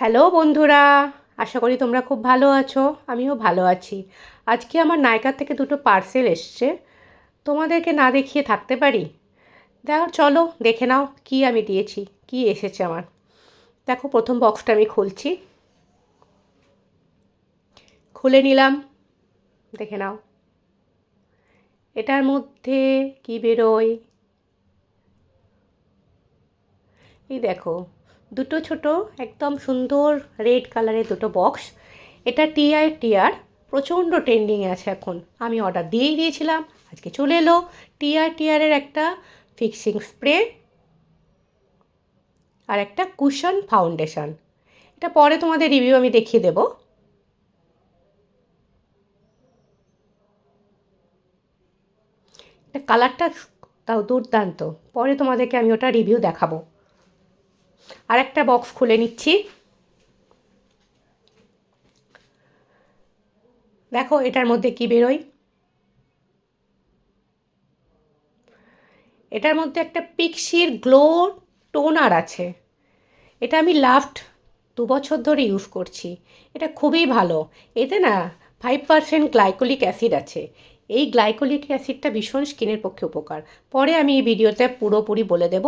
Hello বন্ধুরা, আশা করি তোমরা খুব ভালো আছো। আমিও ভালো আছি। আজকে আমার নাইকা থেকে দুটো পার্সেল এসছে। তোমাদেরকে না দেখিয়ে থাকতে পারি? দেখো, চলো দেখে নাও কি আমি দিয়েছি, কি এসেছে আমার। দেখো, প্রথম বক্সটা আমি খুলছি। খুলে নিলাম, দেখে নাও এটার মধ্যে কি বেরোয়। এই দেখো, দুটো ছোট একদম সুন্দর রেড কালারের দুটো বক্স। এটা টিআর প্রচণ্ড ট্রেন্ডিংয়ে আছে এখন। আমি অর্ডার দিয়েই দিয়েছিলাম, আজকে চলে এলো। টিআরের একটা ফিক্সিং স্প্রে আর একটা কুশন ফাউন্ডেশন। এটা পরে তোমাদের রিভিউ আমি দেখিয়ে দেবো। এটা কালারটা তাও দুর্দান্ত, পরে তোমাদেরকে আমি ওটা রিভিউ দেখাবো। আর একটা বক্স খুলে নিচ্ছি। দেখো এটার মধ্যে কি বেরোয়। এটার মধ্যে একটা পিক্সির গ্লো টোনার আছে। এটা আমি লাস্ট 2 বছর ধরে ইউজ করছি। এটা খুবই ভালো। এতে না 5% গ্লাইকোলিক অ্যাসিড আছে। এই গ্লাইকোলিক অ্যাসিডটা ভীষণ স্কিনের পক্ষে উপকার। পরে আমি এই ভিডিওতে পুরোপুরি বলে দেব।